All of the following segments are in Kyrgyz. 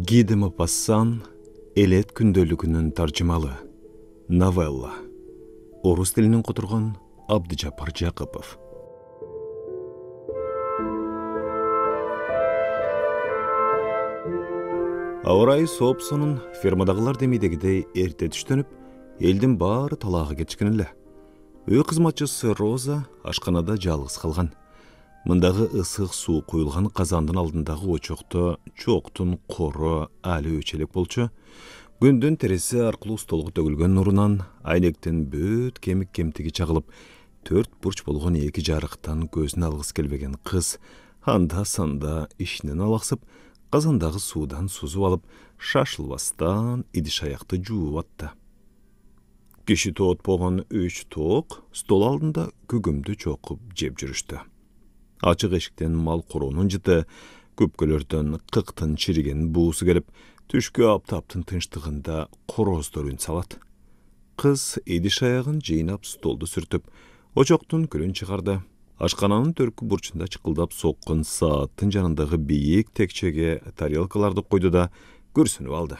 Гиде Мопассан Элет күндөлүгүнүн таржымалы новелла. Орус тилинен которгон Абдыжапар Жакыпов. Авырай соопсонун фермадагылар демейдегидей эрте түштөнүп, элдин баары талаага кетишкен эле. Үй кызматчысы Роза ашканада жалгыз калган. Мындагы ысык суу куюлган казандын алдындагы очокто чоктун кору али өчелек болчу. Күндүн тереси аркылуу столго төгүлгөн нурунан айнектин бүт кемик кемтиги чагылып, төрт бурч болгон эки жарыктан көзүн алгыс келбеген кыз анда-санда ишинен алаксып, казандагы суудан сузуп алып, шашылбастан идиш аякты жууп атты. Киши тоотпогон 3 тоок стол алдында күгүмдү чокуп жеп жүрүштү. Ачык эшиктен мал короонун жыты, көпкөлөрдөн кыктын чириген буусу келип, түшкү аптаптын тынчтыгында короздор үн салат. Кыз идиш аягын жыйнап столду сүртүп, очоктун күлүн чыгарды. Ашкананын төркү бурчунда чыкылдап соккун сааттын жанындагы бийик текчеге тарелкаларды койду да күрсүнүп алды.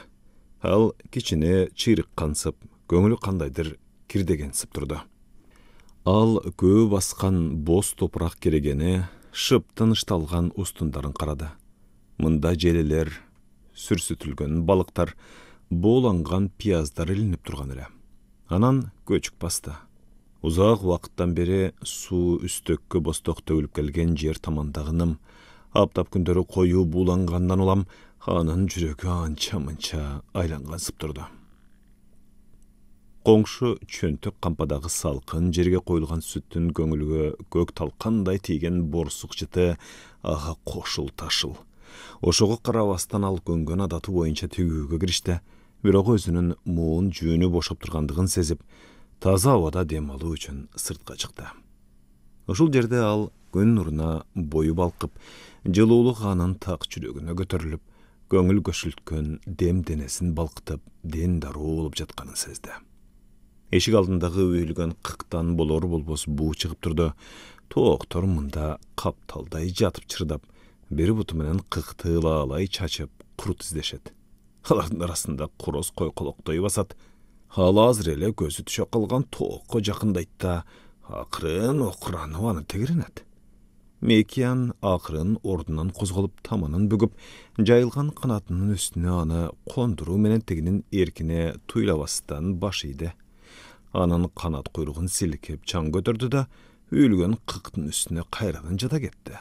Ал кичине чыйрык кансып, көңүлү кандайдыр кирдегенсип турду. Ал көбү баскан боз топурак керегени, шып тынышталган устундарын карады. Мында желелер, сүрсүтүлгөн балыктар, бооланган пияздар илинип турган эле. Анан көчүк басты. Узак убакыттан бери суу үстөккө босток төгүлүп келген жер тамандагы ным, аптап күндөрү коюу буулангандан улам анын жүрөгү анча-мынча айлангансып турду. Коңшу чөнтөк кампадагы салкын жерге коюлган сүттүн көңүлгө көк талкандай тийген борсук жыты ага кошул ташыл. Ошого карабастан ал көнгөн адаты боюнча тигүүгө киришти, бирок өзүнүн муун жүүнү бошоп тургандыгын сезип, таза абада дем алуу үчүн сыртка чыкты. Ушул жерде ал күн нуруна бою балкып, жылуулук анын так жүрөгүнө көтөрүлүп, көңүл көшүлткөн дем денесин балкытып, ден дароо болуп жатканын сезди. Эшик алдындагы үйүлгөн кыктан болор болбос буу чыгып турду. Тооктор мында капталдай жатып чырдап, бир буту менен кыкты ылаалай чачып, курут издешет. Алардын арасында короз койколоктой басат. Ал азыр эле көзү түшө калган тоокко жакындайт да, акырын окуранып аны тегеренет. Мекиян акырын ордунан козголуп, таманын бүгүп, жайылган канатынын үстүнө аны кондуруу менен тегинин эркине туйлабастан баш ийди. Анын канат куйругун силкеп чаң көтөрдү да, үйүлгөн кыктын үстүнө кайрадан жата кетти.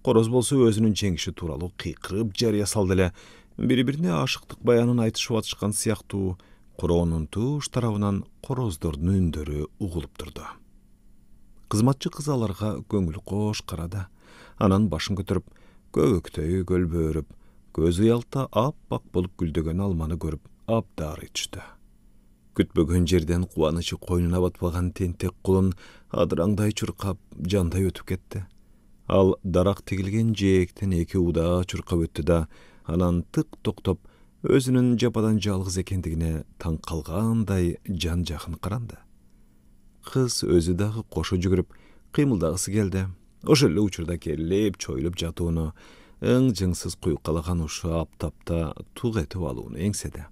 Короз болсо өзүнүн жеңиши тууралуу кыйкырып жарыя салды эле, бири-бирине ашыктык баянын айтышып атышкан сыяктуу, короонун туш тарабынан короздордун үндөрү угулуп турду. Кызматчы кыз аларга көңүл кош карады. Анан башын көтөрүп, көбөктөй көлбөөрүп, көз ыялта аппак болуп гүлдөгөн алманы көрүп, абдары түштү. Күтпөгөн жерден кубанычы койнуна батпаган тентек кулун адыраңдай чуркап, жандай өтүп кетти. Ал дарак тигилген жээктен эки удаа чуркап өттү да, анан тык токтоп, өзүнүн жападан жалгыз экендигине таң калгандай жан-жакын каранды. Кыз өзү дагы кошо жүгүрүп, кыймылдагысы келди. Ошол эле учурда керилеп, чоюлуп жатууну, ың-жыңсыз куйкалаган ушу аптапта тук этип алууну эңседи.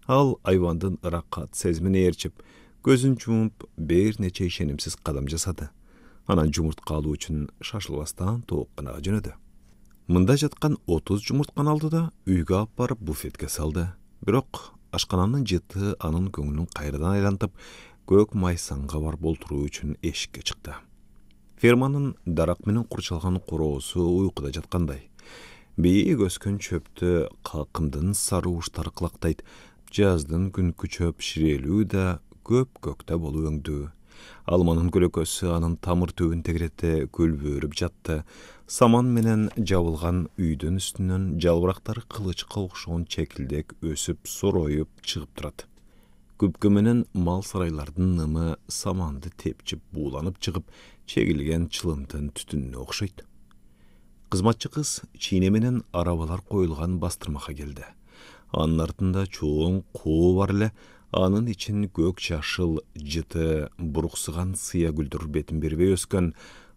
Ал айвандын ыракат сезимине ээрчип, көзүн жумуп, бир нече ишенимсиз кадам жасады. Анан жумуртка алуу үчүн шашылбастан тоокканага жөнөдү. Мында жаткан 30 жумуртканы алды да үйгө алып барып буфетке салды. Бирок ашкананын жыты анын көңүлүн кайрадан айлантып, көк майсанга барып олтуруу үчүн эшикке чыкты. Ферманын дарак менен курчалган короосу уйкуда жаткандай. Бийик өскөн чөптү калкымдын сары уштары кылактайт. Жаздын күнкү чөп ширелүү да көп көктө болуп өңдүү. Алманын көлөкөсү анын тамыр түбүн тегерете көлбөөрүп жатты. Саман менен жабылган үйдүн үстүнөн жалбырактары кылычка окшогон чекилдек өсүп, сороюп чыгып турат. Күпкө менен мал сарайлардын нымы саманды тепчип бууланып чыгып, чегилген чылымдын түтүнүнө окшойт. Кызматчы кыз чийне менен арабалар коюлган бастырмага келди. Анын артында чоң куу бар эле, анын ичин көк жашыл жыты буруксыган сыя гүлдөр бетин бербей өскөн,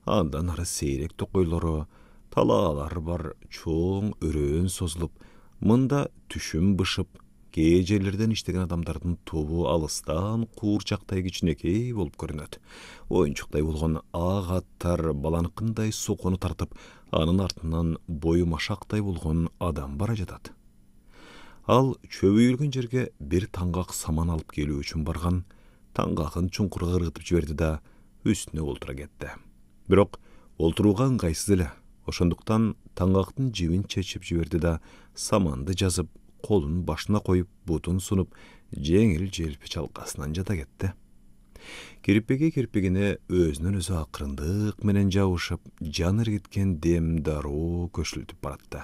андан ары сейрек токойлору, талаалар бар чоң өрөөн созулуп, Мында түшүм бышып, кээ жерлерден иштеген адамдардын тобу алыстан куурчактай кичинекей болуп көрүнөт. Оюнчуктай болгон ак аттар баланыкындай сокону тартып, анын артынан бою машактай болгон адам бара жатат. Ал чөбүйүлгөн жерге бир таңгак саман алып келүү үчүн барган. Таңгакын чуңкурга ыргытып жиберди да үстүнө олтура кетти. Бирок олтурууга ыңгайсыз эле. Ошондуктан таңгактын жибин чечип жиберди да саманды жазып, колун башына коюп, бутун сунуп, жеңил желпи чалкасынан жата кетти. Кирпиге өзүнөн өзү акырындык менен жабышып, жан иргиткен дем дароо көшүлтүп баратты.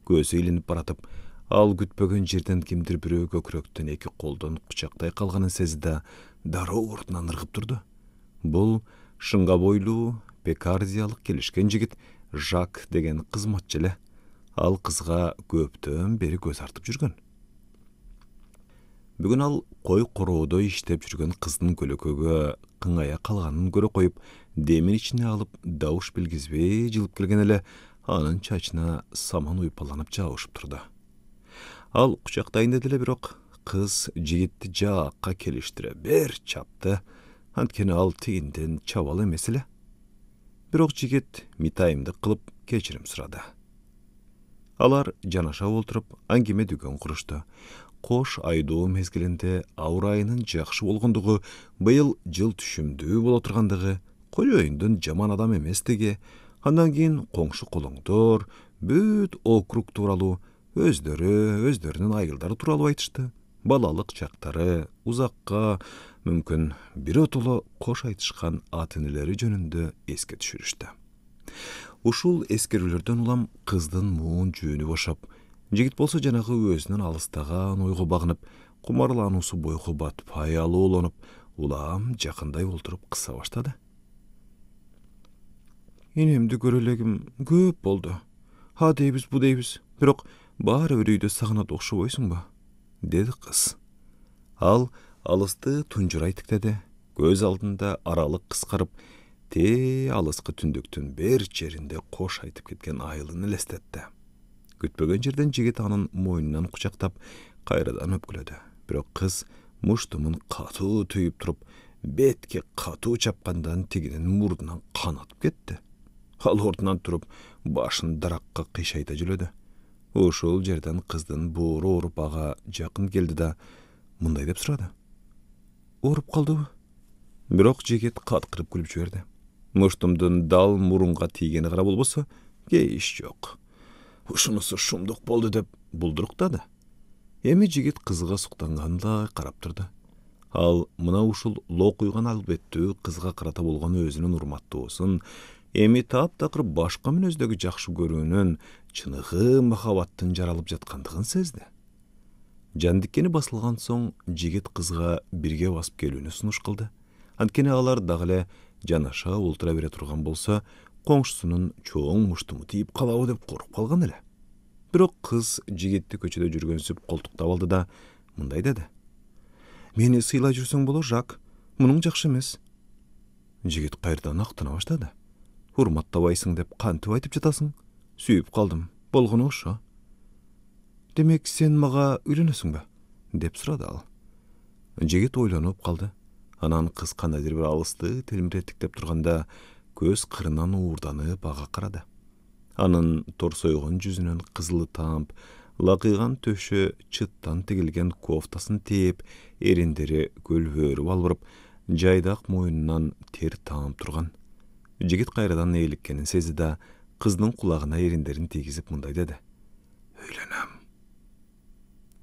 Көзү илинип баратып, ал күтпөгөн жерден кимдир бирөө көкүрөктөн эки колдон кучактай калганын сезди да дароо ордунан ыргып турду. Бул шыңга бойлуу, пекардиялык келишкен жигит Жак деген кызматчы эле. Ал кызга көптөн бери көз артып жүргөн. Бүгүн ал кой короодо иштеп жүргөн кыздын көлөкөгө кыңая калганын көрө коюп, демин ичине алып, добуш билгизбей жылып келген эле анын чачына саман уйпаланып жабышып турду. Ал кучактайын деди эле, бирок кыз жигитти жаакка келиштире бер чапты. Анткени ал тигинден чабал эмес эле. Бирок жигит митайымдык кылып кечирим сурады. Алар жанаша олтуруп, аңгеме дүгөн курушту. Кош айдоо мезгилинде ауа райынын жакшы болгондугу, быйыл жыл түшүмдүү боло тургандыгы, кожоюндун жаман адам эместиги, андан кийин коңшу колоңдор, бүт округ тууралуу, өздөрүнүн айылдары тууралуу айтышты. Балалык чактары, узакка, мүмкүн биротоло кош айтышкан ата энелери жөнүндө эске түшүрүштү. Ушул эскерүүлөрдөн улам кыздын муун жүүнү бошоп, жигит болсо жанагы өзүнөн алыстаган ойго багынып, кумарлануусу бойго батпай алууланып, улам жакындай олтуруп кыса баштады. Энемди көрө элегим көп болду. А дейбиз, бу дейбиз, бирок баары бир үйдө сагынат окшобойсуңбу? Деди кыз. Ал алысты тунжурай тиктеди. Көз алдында аралык кыскарып, алыскы түндүктүн бир жеринде кош айтып кеткен айылын элестетти. Күтпөгөн жерден жигит анын мойнунан кучактап, кайрадан өпкүлөдү. Бирок кыз муштумун катуу түйүп туруп, бетке катуу чапкандан тигинин мурдунан кан атып кетти. Ал ордунан туруп, башын даракка кыйшайта жылөдү. Ушул жерден кыздын бууру ооруп ага жакын келди да мындай деп сурады. Ооруп калдыбы? Бирок жигит каткырып күлүп жиберди. Муштумдун дал мурунга тийгени гана болбосо, кейиш жок. Ушунусу шумдук болду деп булдуруктады. Эми жигит кызга суктангандай карап турду. Ал мына ушул локуйган албеттүү кызга карата болгон өзүнүн урматтуусун эми таптакыр башка мүнөздөгү жакшы көрүүнүн, чыныгы махабаттын жаралып жаткандыгын сезди. Жандиккени басылган соң жигит кызга бирге басып келүүнү сунуш кылды. Анткени алар дагы эле жанаша олтура бере турган болсо, коңшусунун чоң муштуму тийип калабы деп коруп калган эле. Бирок кыз жигитти көчөдө жүргөнсүп колтуктап алды да мындай деди. Мени сыйлай жүрсөң болор, Жак, мунуң жакшы эмес. Жигит кайрадан актана баштады. Урматтабайсың деп кантип айтып жатасың? Сүйүп калдым, болгону ошо. Демек сен мага үйлөнөсүңбү? Деп сурады ал. Жигит ойлонуп калды. Анан кыз кандайдыр бир алысты телмиреттиктеп турганда көз кырынан уурданып ага карады. Анын торсойгон жүзүнөн кызылы тамп, лакыйган төшү чыттан тигилген кофтасын тээп, эриндери көлбөөрү балбырып, жайдак мойнунан тер таап турган. Жигит кайрадан ээликкенин сезди да кыздын кулагына эриндерин тийгизип мындай деди. Үйлөнөм.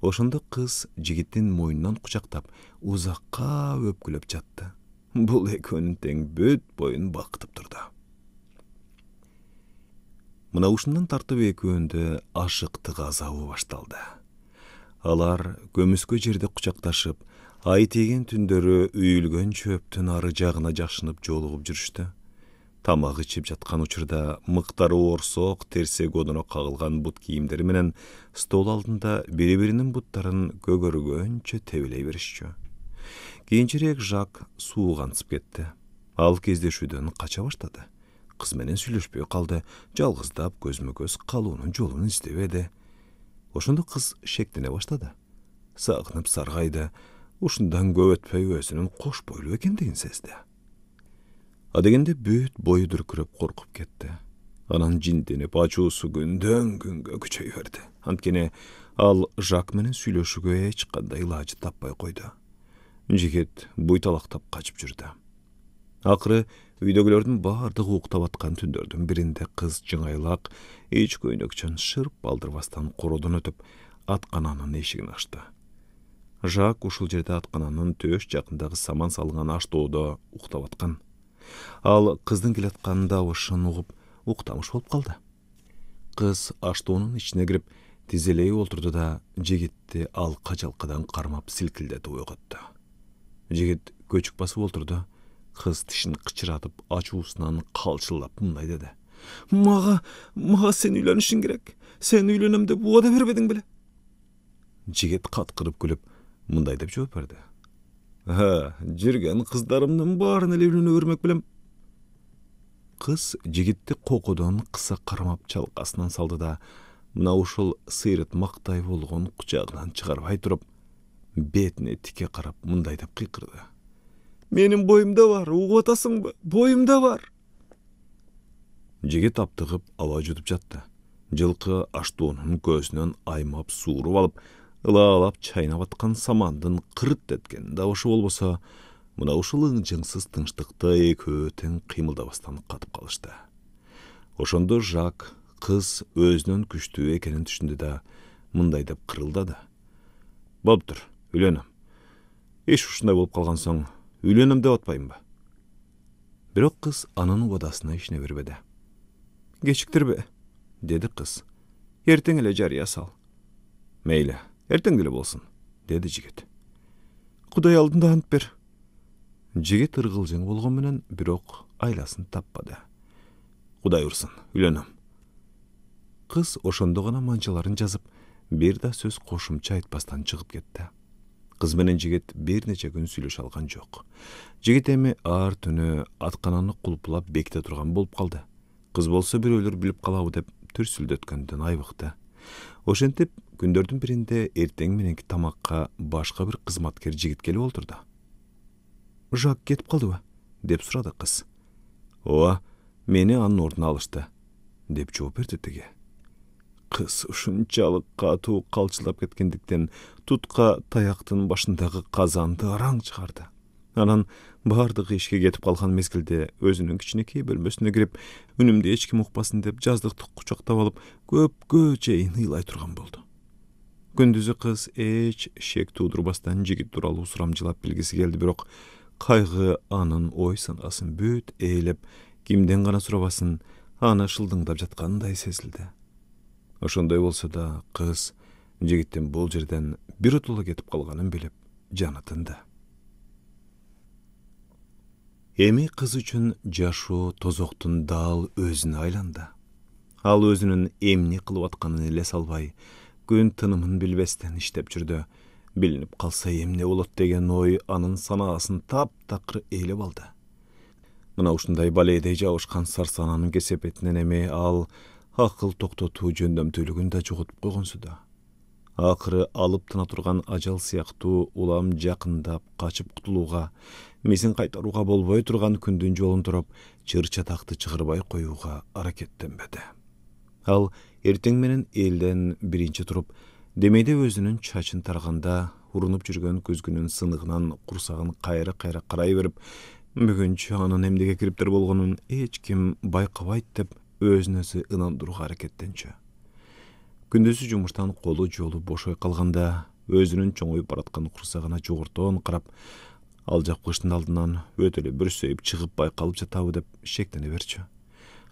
Ошондо кыз жигиттин мойнунан кучактап, узакка өпкүлөп жатты. Бул экөөнүн тең бүт боюн балкытып турду. Мына ушундан тартып экөөндө ашыктык азабы башталды. Алар көмүскө жерде кучакташып, ай тийген түндөрү үйүлгөн чөптүн ары жагына жакшынып жолугуп жүрүштү. Тамак ичип жаткан учурда мыктары орсок, терсек одуно кагылган бут кийимдери менен стол алдында бири-биринин буттарын көгөргөнчө тебелей беришчү. Кийинчерээк Жак суугансып кетти. Ал кездешүүдөн кача баштады. Кыз менен сүйлөшпөй калды, жалгыздап көзмө-көз калуунун жолун издебеди. Ошондо кыз шектене баштады. Сагынып саргайды, ушундан көп өтпөй өзүнүн кош бойлуу экендигин сезди. Адегенде бүт бою дүркүрөп коркуп кетти. Анан жинденип ачуусу күндөн күнгө күчөй берди. Анткени ал Жак менен сүйлөшүүгө эч кандай илажы таппай койду. Жигит буйталактап качып жүрдү. Акыры үйдөгүлөрдүн баардыгы уктап аткан түндөрдүн биринде кыз жыңайлак, эч көйнөкчөн шырп балдырбастан кородон өтүп, аткананын эшигин ачты. Жак ушул жерде аткананын төш жакындагы саман салынган аштоодо уктап аткан. Ал кыздын келаткан дабышын угуп, уктамыш болуп калды. Кыз аштоонун ичине кирип, тизелей олтурду да жигитти алка жалкадан кармап силкилдетип ойготту. Жигит көчүк басып олтурду. Кыз тишин кычыратып, ачуусунан калчылдап мындай деди: Мага сен үйлөнүшүң керек. Сен үйлөнөм деп убада бербедиң беле? Жигит каткырып күлүп, мындай деп жооп берди: Жүргөн кыздарымдын баарын эле үйлөнө бермек белем. Кыз жигитти кокодон кыса кармап чалкасынан салды да, мына ушул сыйрытмактай болгон кучагынан чыгарбай туруп, бетине тике карап мындай деп кыйкырды: Менин боюмда бар, угуп атасыңбы? Боюмда бар. Жигит аптыгып аба жутуп жатты. Жылкы аштоонун көзүнөн аймап сууруп алып, ылаалап чайнап аткан самандын кырт эткени дабышы болбосо, мына ушул ыңжыңсыз тынчтыкта экөө тең кыймылдабастан катып калышты. Ошондо Жак кыз өзүнүн күчтүү экенин түшүндү да, мындай деп кырылдады: Болуптур, үйлөнөм. Эш ушундай болуп калган соң, үйлөнөм деп атпаймынбы? Бирок кыз анын убадасына ишене бербеди. Кечиктирбе, деди кыз. Эртең эле жарыя сал. Мейли, эртең деле болсун, деди жигит. Кудай алдында ант бер. Жигит ыргылжың болгон менен, бирок айласын таппады. Кудай урсын, үйлөнөм. Кыз ошондо гана манчаларын жазып, бир да сөз кошумча айтпастан чыгып кетти. Кыз менен жигит бир нече күн сүйлөшө алган жок. Жигит эми ар түнү аткананы кулпулап беките турган болуп калды. Кыз болсо бирөөлөр билип калабы деп түрсүлдөткөндөн айбыкты. Ошентип күндөрдүн биринде эртең мененки тамакка башка бир кызматкер жигит келип олтурду. Жак кетип калдыбы? Деп сурады кыз. Ооба, мени анын ордуна алышты, деп жооп берди тиги. Кыз ушунчалык катуу калчылдап кеткендиктен тутка таяктын башындагы казанды араң чыгарды. Анан баардыгы ишке кетип калган мезгилде өзүнүн кичинекей бөлмөсүнө кирип, үнүмдү эч ким укпасын деп жаздыкты кучактап алып, көпкө чейин ыйлай турган болду. Күндүзү кыз эч шек туудурбастан жигит тууралуу сурамжылап билгиси келди, бирок кайгы анын ой санаасын бүт ээлеп, кимден гана сурабасын, аны шылдыңдап жаткандай сезилди. Ошондой болсо да кыз жигиттин бул жерден биротоло кетип калганын билип, жаны тынды. Эми кыз үчүн жашоо тозоктун дал өзүнө айланды. Ал өзүнүн эмне кылып атканын эле салбай, күн тынымын билбестен иштеп жүрдү. Билинип калса эмне болот деген ой анын санаасын таптакыр ээлеп алды. Мына ушундай балээдей жабышкан сарсананын кесепетинен эми ал акыл токтотуу жөндөмдүүлүгүн да жоготуп койгонсу да. Акыры алып тына турган ажал сыяктуу улам жакындап качып кутулууга, мисин кайтарууга болбой турган күндүн жолун туруп, чыр чатакты чыгарбай коюуга аракеттенбеди. Ал эртең менен элден биринчи туруп, демейде өзүнүн чачын тарганда, урунуп жүргөн көзгүнүн сыныгынан курсагын кайра-кайра карай берип, бүгүнчү анын эмнеге кириптир болгонун эч ким байкабайт деп өзүн өзү ынандырууга аракеттенчү. Күндүзү жумуштан колу жолу бошой калганда, өзүнүн чоңоюп бараткан курсагына жогортон карап, ал жапкычтын алдынан өтө эле бүрсөйүп чыгып байкалып жатабы деп шектене берчү.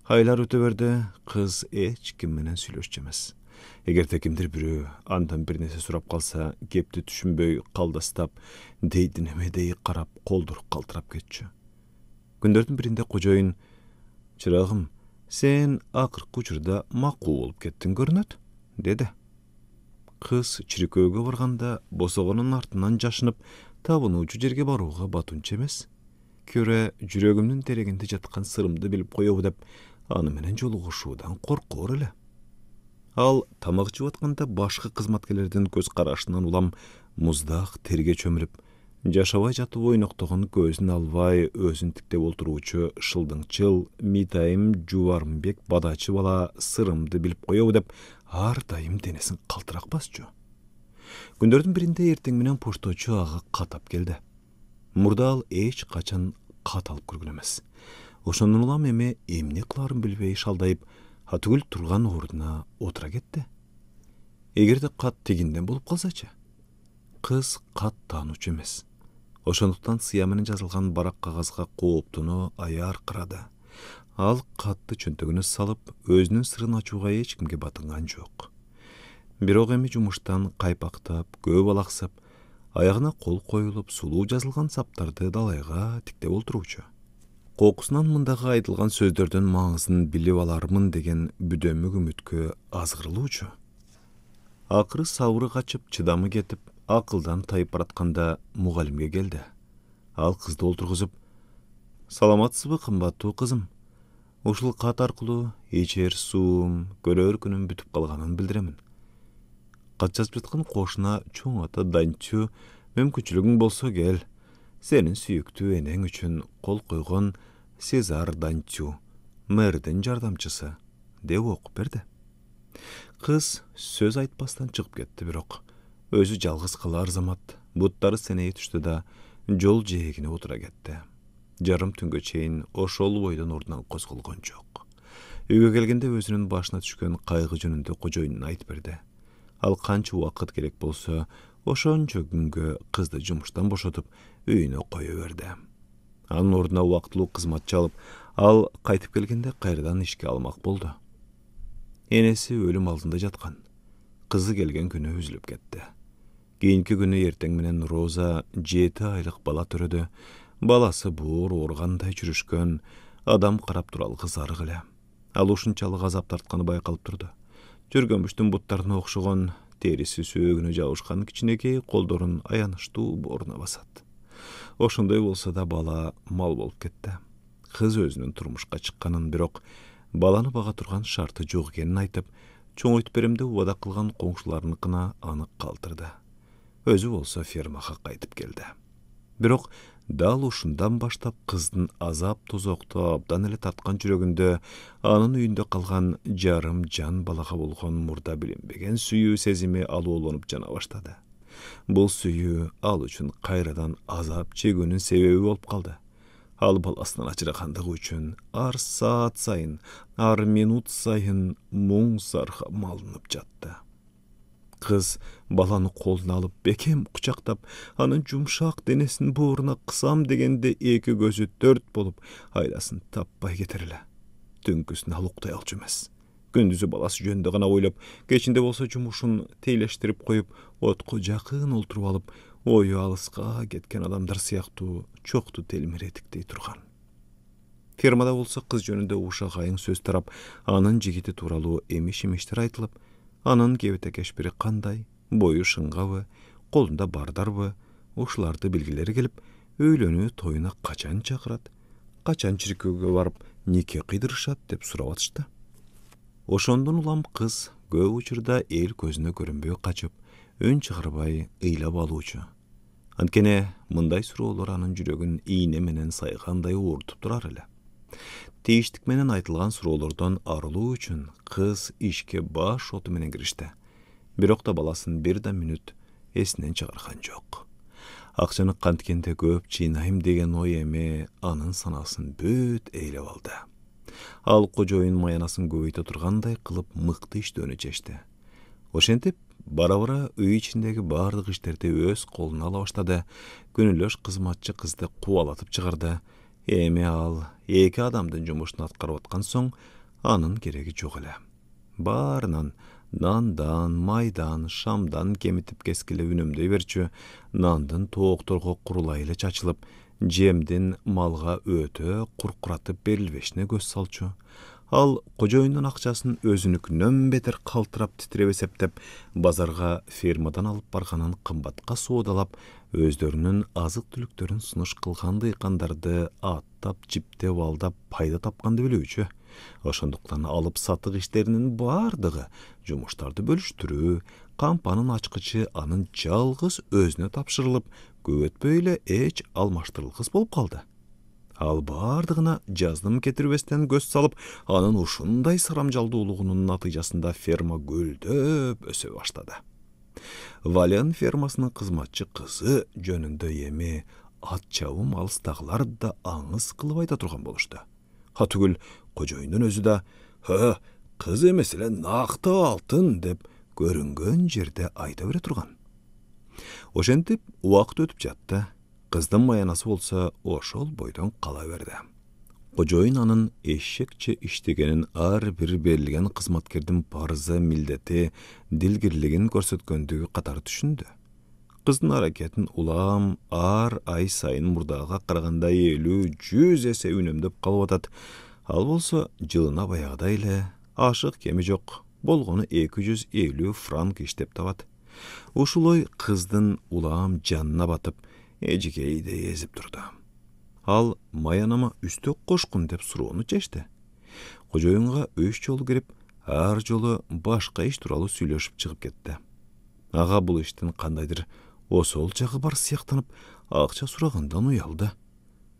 Айлар өтө берди, кыз эч ким менен сүйлөшчү эмес. Эгерде кимдир бирөө андан бир нерсе сурап калса, кепти түшүнбөй калдастап, дейдинемедей карап, колдуруп калтырап кетчү. Күндөрдүн биринде кожоюн: "Чырагым, сен акыркы учурда макул болуп кеттиң көрүнөт", деди. Кыз чиркөөгө барганда босогонун артынан жашынып, табынуучу жерге барууга батунчу эмес. Көрө жүрөгүмдүн терегинде жаткан сырымды билип коебу деп, аны менен жолугушуудан коркор эле. Ал тамак жеп атканда башкы кызматкерлердин көз карашынан улам муздак терге чөмүлүп, жашабай жатып ойноктогон көзүн албай өзүн тиктеп отуруучу шылдыңчыл Митайым Жубарымбек бадачы бала сырымды билип коебу деп ар дайым денесин калтырак басчу. Күндөрдүн биринде эртең менен пошточу ага катап келди. Мурда ал эч качан кат алып көргөн эмес. Ошондон улам эми эмне кылаарын билбей шалдайып, атүгүл турган ордуна отура кетти. Эгерде кат тигинден болуп калсачы? Кыз кат таануучу эмес. Ошондуктан сыя менен жазылган барак кагазга кооптуну аяр кырады. Ал катты чөнтөгүнө салып, өзүнүн сырын ачууга эч кимге батынган жок. Бирок эми жумуштан кайпактап, көп алаксып, аягына кол коюлуп, сулуу жазылган саптарды далайга тиктеп олтуруучу. Кокусунан мындагы айтылган сөздөрдүн маңызын билип алармын деген бүдөмүк үмүткө азгырылуучу. Акыры сабыры качып, чыдамы кетип, акылдан тайып баратканда мугалимге келди. Ал кызды олтургузуп: "Саламатсызбы, кымбаттуу кызым? Ушул кат аркылуу ичер суум, көрөр күнүм бүтүп калганын билдиремин. Кат жазып жаткан кошуна чоң ата Данчу, мүмкүнчүлүгүң болсо кел. Сенин сүйүктүү энең үчүн кол койгон Сезар Данчу, мэрдин жардамчысы", деп окуп берди. Кыз сөз айтпастан чыгып кетти, бирок өзү жалгыз калар замат, буттары сенейи түштү да жол жээгине отура кетти. Жарым түнгө чейин ошол бойдон ордунан козголгон жок. Үйгө келгенде өзүнүн башына түшкөн кайгы жөнүндө кожоюнуна айтып берди. Ал канча убакыт керек болсо, ошончо күнгө кызды жумуштан бошотуп, үйүнө кое берди. Анын ордуна убактылуу кызматчы алып, ал кайтып келгенде кайрадан ишке алмак болду. Энеси өлүм алдында жаткан. Кызы келген күнү үзүлүп кетти. Кийинки күнү эртең менен Роза 7 айлык бала төрөдө. Баласы буур ооргандай жүрүшкөн, адам карап туралгы зарык эле. Ал ушунчалык азап тартканы байкалып турду. Жүргөнбүштүн буттарына окшогон, териси сөөгүнө жабышкан кичинекей колдорун аянычтуу бооруна басат. Ошондой болсо да бала мал болуп кетти. Кыз өзүнүн турмушка чыкканын, бирок баланы бага турган шарты жок экенин айтып, чоңойтуп берем деп убада кылган коңшуларыныкына анык калтырды. Өзү болсо фермага кайтып келди. Бирок дал ушундан баштап кыздын азап тозокту абдан эле тарткан жүрөгүндө анын үйүндө калган жарым жан балага болгон мурда билинбеген сүйүү сезими алоолонуп жана баштады. Бул сүйүү ал үчүн кайрадан азап чегүүнүн себеби болуп калды. Ал баласынан ажырагандыгы үчүн ар саат сайын, ар минут сайын муң зарга малынып жатты. Кыз баланы колуна алып, бекем кучактап, анын жумшак денесин бооруна кысам дегенде эки көзү төрт болуп, айдасын таппай кетер эле. Түнкүсүн ал уктай алчу эмес. Күндүзү баласы жөнүндө гана ойлоп, кечинде болсо жумушун тейлештирип коюп, отко жакын олтуруп алып, ою алыска кеткен адамдар сыяктуу чокту телмиретиктей турган. Фермада болсо кыз жөнүндө ушак айың сөз тарап, анын жигити тууралуу эмиш-эмиштер айтылып, анын кебетекешпири кандай, бою шыңгабы, колунда бардарбы, ушуларды билгилери келип, өйлөнүү тоюна качан чакырат, качан чиркөөгө барып нике кыйдырышат деп сурап атышты. Ошондон улам кыз көп учурда эл көзүнө көрүнбөй качып, өн чыгарбай ыйлап алуучу. Анткени мындай суроолор анын жүрөгүн ийне менен сайгандай оорутуп турар эле. Тийиштик менен айтылган суроолордон арылуу үчүн кыз ишке баш оту менен киришти. Бирок да баласын бир да мүнөт эсинен чыгарган жок. Акчаны канткенде көп чыйнайм деген ой эми анын санасын бүт эйлеп алды. Ал кожоюн маянасын көбөйтө тургандай кылып мыкты иштөөнү чечти. Ошентип, бара-бара үй ичиндеги бардык иштерди өз колуна ала баштады. Күнүлөш кызматчы кызды кубалатып чыгарды. Эми ал эки адамдын жумушун аткарып аткан соң, анын кереги жок эле. Баарынан нандан, майдан, шамдан кемитип кескиле үнөмдөй берчү, нандын тоокторго курулай эле чачылып, жемдин малга өтө куркуратып берилбешине көз салчу. Ал кожоюндун акчасын өзүнүкүнөн бетер калтырап титиреп эсептеп, базарга фермадан алып барганын кымбатка соодалап, өздөрүнүн азык түлүктөрүн сунуш кылган дыйкандарды аттап, жиптеп, алдап пайда тапканды билүүчү. Ошондуктан алып сатык иштеринин бардыгы, жумуштарды бөлүштүрүү, кампанын ачкычы анын жалгыз өзүнө тапшырылып, көп өтпөй эле эч алмаштырылгыс болуп калды. Ал бардыгына жаздым кетирбестен көз салып, анын ушундай сарамжалдуулугунун натыйжасында ферма гүлдөп өсө баштады. Вален фермасынын кызматчы кызы жөнүндө эми ат чабым алыстагылар да аңыз кылып айта турган болушту. Түгүл кожоюндун өзү да кыз эмес эле накты алтын деп көрүнгөн жерде айта бере турган. Ошентип убакыт өтүп жатты. Кыздын маянасы болсо ошол бойдон кала берди. Кожоюн анын эшекче иштегенин, ар бир берилген кызматкердин парызы, милдети, дилгирлигин көрсөткөндүгү катары түшүндү. Кыздын аракетин улам ар ай сайын мурдага караганда 50-100 эсе үнөмдөп калып атат. Ал болсо жылына баягыдай эле ашык кеми жок, болгону 250 франк иштеп табат. Ушулой кыздын улам жанына батып, эжикейде езип турду. Ал маянама үстөк кошкун деп суроону чечти. Кожоюнга 3 жолу кирип, ар жолу башка иш тууралуу сүйлөшүп чыгып кетти. Ага бул иштин кандайдыр осол жагы бар сыяктанып, акча сурагандан уялды.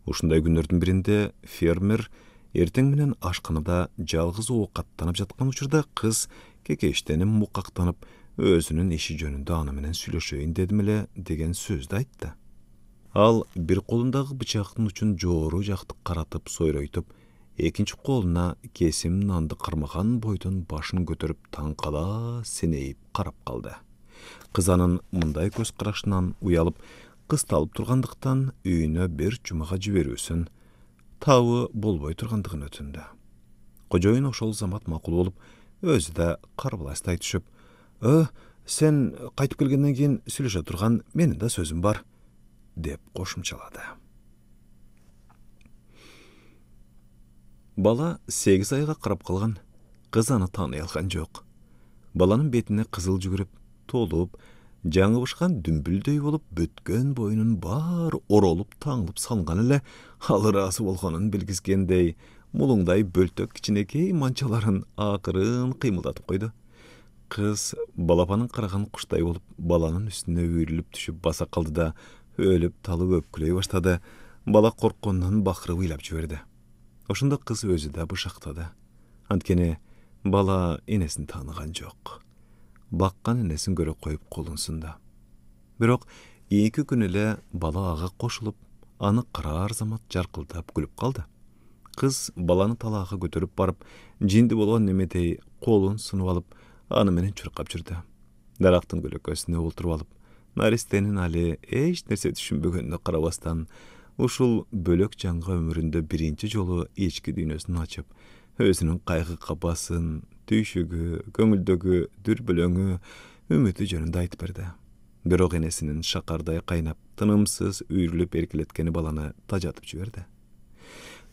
Ушундай күндөрдүн биринде фермер эртең менен ашканада жалгыз оокаттанып жаткан учурда кыз кекештенип, мукактанып, өзүнүн иши жөнүндө аны менен сүйлөшөйүн дедим эле деген сөздү айтты. Ал бир колундагы бычактын учун жоору жакты каратып, сойройтуп, экинчи колуна кесим нанды кармаган бойдон башын көтөрүп таңкала сенейип карап калды. Кыз анын мындай көз карашынан уялып, кысталып тургандыктан үйүнө бир жумага жиберүүсүн, табы болбой тургандыгын өтүндү. Кожоюн ошол замат макул болуп, өзү да карбаластай түшүп, сен кайтып келгенден кийин сүйлөшө турган менин да сөзүм бар, деп кошумчалады. Бала 8 айга карап калган. Кыз аны тааный алган жок. Баланын бетине кызыл жүгүрүп, толуп, жаңы бышкан дүмбүлдөй болуп, бүткөн боюнун баары оролуп, таңылып салган эле, ал ыраазы болгонун билгизгендей, мулуңдай бөлтөк кичинекей манчаларын акырын кыймылдатып койду. Кыз балапанын караган куштай болуп, баланын үстүнө үйрүлүп түшүп баса калды да, өлүп талып өпкүлөй баштады. Бала корккондон бакырып ыйлап жиберди. Ошондо кыз өзү да бышактады. Анткени бала энесин тааныган жок. Баккан энесин көрө коюп колун сунду. Бирок 2 күн эле бала ага кошулуп, аны караар замат жаркылдап күлүп калды. Кыз баланы талаага көтөрүп барып, жинди болгон неметей колун сунуп алып, аны менен чуркап жүрдү. Дарактын көлөкөсүнө олтуруп алып, наристенин али эч нерсе түшүнбөгөнүнө карабастан, ушул бөлөк жанга өмүрүндө биринчи жолу ички дүйнөсүн ачып, өзүнүн кайгы капасын, түйшүгү, көңүлдөгү дүрбөлөңү, үмүтү жөнүндө айтып берди. Бирок энесинин шакардай кайнап, тынымсыз үйрүлүп эркелеткени баланы тажатып жиберди.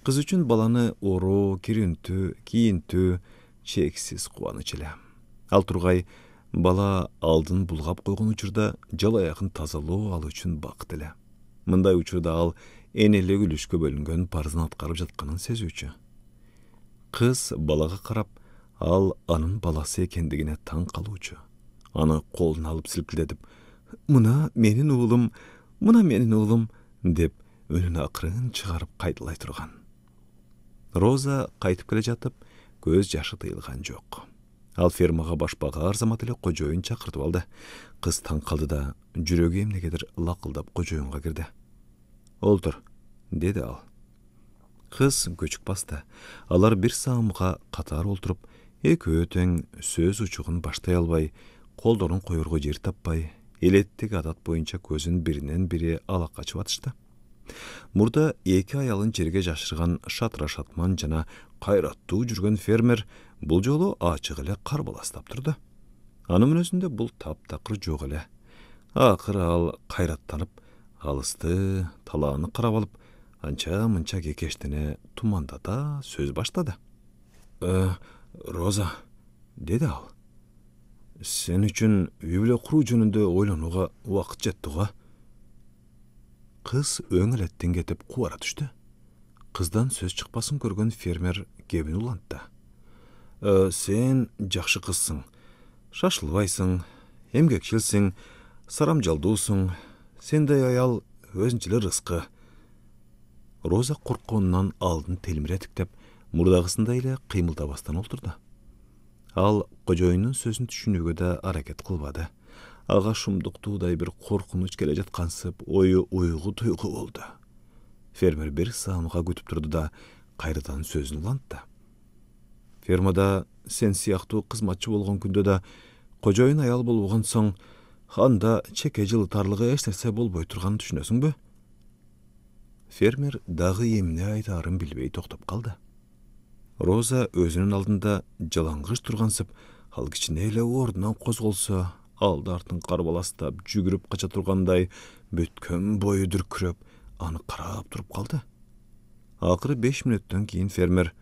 Кыз үчүн баланы ороо, киринтүү, кийинтүү чексиз кубаныч эле. Ал тургай бала алдын булгап койгон учурда жал аягын тазалоо ал үчүн бакыт эле. Мындай учурда ал энелик үлүшкө бөлүнгөн парызын аткарып жатканын сезүүчү. Кыз балага карап, ал анын баласы экендигине таң калуучу. Аны колуна алып силкилдетип, мына менин уулум, деп үнүн акырын чыгарып кайдалай турган. Роза кайтып келе жатып, көз жашы тыйылган жок. Ал фермага башпагар замат эле кожоюн чакыртып алды. Кыз таң калды да, жүрөгү эмнегедир лакылдап кожоюнга кирди. Олтур, деди ал. Кыз көчүк басты. Алар бир саамга катар олтуруп, экөө тең сөз учугун баштай албай, колдорун коерго жер таппай, элеттик адат боюнча көзүн биринен бири ала качып атышты. Мурда 2 аялын жерге жашырган шатыра шатман жана кайраттуу жүргөн фермер бул жолу ачык эле карбаластап турду. Анын мүнөзүндө бул таптакыр жок эле. Акыры ал кайраттанып, алысты, талааны карап алып, анча-мынча кекештене тумандата сөз баштады. Роза, деді ал. Сен үшін үй бүле құру жөнінде ойлануға уақыт жетті ғой. Қыз өңілеттен кетіп қуара түсті. Қыздан сөз шықпасын көрген фермер кебін улантты. Сен жақшы қызсың, шашылбайсың, емгекшілсің, сарамжалдусың, сендей аял өзінчілі рысқы. Роза қорқуынан алдын телміретіктеп, мұрдағысында еле қимылдабастан олтырды. Ал қожойынның сөзін түшінуге де аракет қылбады. Аға шумдықтудай бір қорқыныш келе жатқансып, ойы ойғы тұйғы болды. Фермер бір сағымға көтіп тұрды да, қайрыдан сөзін ұлантты. Фермада сен сияқту қызматшы болған күнде да, қожойын аял болуған соң, ханда чеке жылы тарлығы эшнерсе болбой тұрғанын түшінесің бі? Фермер дағы еміне айтарын білбей тоқтап қалды. Роза өзінің алдында жалаңғыш тұрғансып, ал кішінейлі орнынан қозғолса, алды артын қарбаластап, жүгіріп қача тұрғандай, бүткім бойы дүркіреп, аны қарап тұрып қалды. Ақыры 5 минуттан кейін фермер,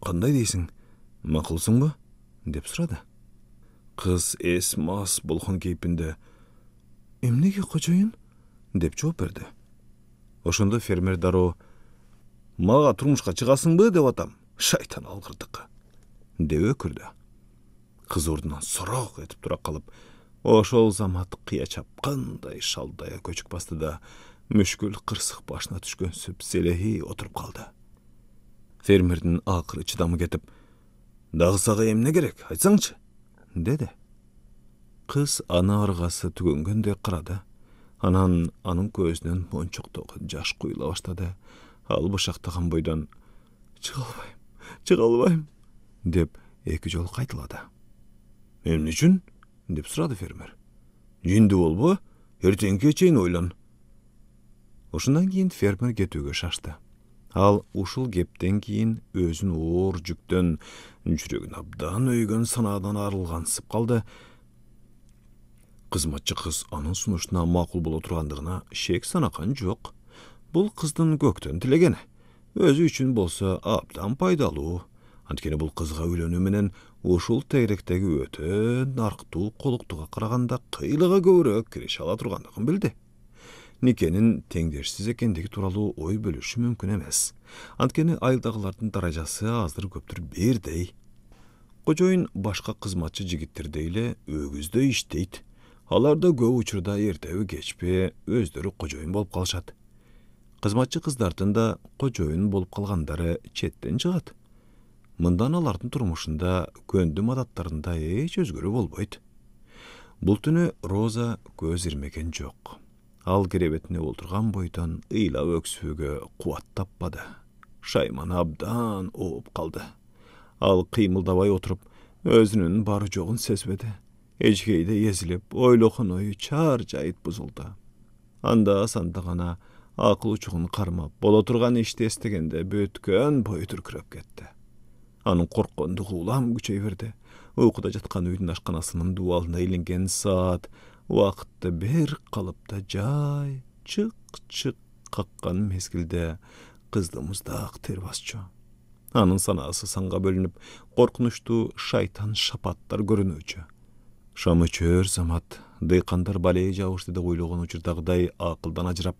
«Қандай дейсің, мақұлсың ба?» деп сұрады. Қыз мас болған кейпінде, «Емнеге қожайын?» деп жооп берді. Ошондо фермер дароо, «Мага турмушка чыгасың бы деп атам, шайтан алгырдык» деп өкүрдү. Кыз ордунан сорок этип тура калып, ошол замат кыя чапкандай шалдая көчүк басты да, мүшкүл кырсык башына түшкөнсүп селехи отуруп калды. Фермердин акыры чыдамы кетип, «Дагы сага эмне керек, айтсаңчы?» деди. Кыз аны аргасы түгөнгөндөй карады. Анан анын көзүнөн мончоктогу жаш куйула баштады. Ал бышактаган бойдон, «Чыга албайм» деп 2 жол кайталады. «Эмне үчүн?» деп сурады фермер. «Жинди болбо, эртеңге чейин ойлон». Ошондан кийин фермер кетүүгө шашты. Ал ушул кептен кийин өзүн оор жүктөн, жүрөгүн абдан өйгөн санаадан арылгансып калды. Кызматчы кыз анын сунушуна макул боло тургандыгына шек санаган жок. Бул кыздын көктөн тилегени. Өзү үчүн болсо абдан пайдалуу. Анткени бул кызга үйлөнүү менен ушул тегеректеги өтө нарктуу колуктуга караганда кыйлыга көбүрөөк кириш ала тургандыгын билди. Никенин теңдешсиз экендиги тууралуу ой бөлүшү мүмкүн эмес. Анткени айылдагылардын даражасы аздыр көптүр бирдей. Кожоюн башка кызматчы жигиттердей эле өгүздөй иштейт. Алар да көп учурда эртеби кечпи өздөрү кожоюн болуп калышат. Кызматчы кыздардын да кожоюн болуп калгандары четтен чыгат. Мындан алардын турмушунда көндүм адаттарында эч өзгөрүү болбойт. Бул түнү Роза көз ирмеген жок. Ал керебетине олтурган бойдон ыйлап өксүүгө кубат таппады. Шайман абдан ооп калды. Ал кыймылдабай отуруп, өзүнүн бары жогун сезбеди. Эжгейде езилип, ойлогон ою чар жайыт бузулду. Анда санда гана акыл учугун кармап, боло турган ишти эстегенде бүткөн бою дүркүрөп кетти. Анын корккондугу улам күчөй берди. Уйкуда жаткан үйдүн ашканасынын дубалына иленген саат убакытты бир калыпта жай чык каккан мезгилде кызды муздак тер басчу. Анын санаасы санга бөлүнүп, коркунучтуу шайтан шапаттар көрүнүүчү. Шамы чөр замат, дыйкандар балей жабышты деп ойлогон учурдагыдай акылдан ажырап,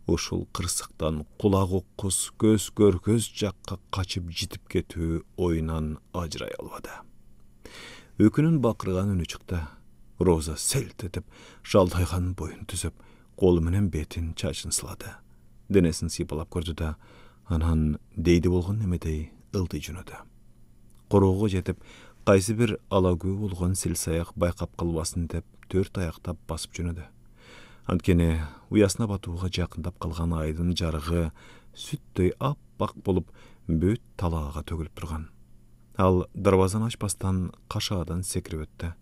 ушул кырсыктан кулак уккус, көз көркөз жакка качып житип кетүү оюнан ажырай албады. Өкүнүн бакырган үнү чыкты. Роза селт этип, жалдайган боюн түзөп, колу менен бетин чачын сылады. Денесин сыйпалап көрдү да, анан дейди болгон немедей ылдый жөнөдү. Короого жетип, кайсы бир алагүү болгон силсаяк байкап калбасын деп 4 аяктап басып жөнөдү. Анткени уясына батууга жакындап калган айдын жарыгы сүттөй аппак болуп бүт талаага төгүлүп турган. Ал дарбазаны ачпастан кашаадан секирип өттү.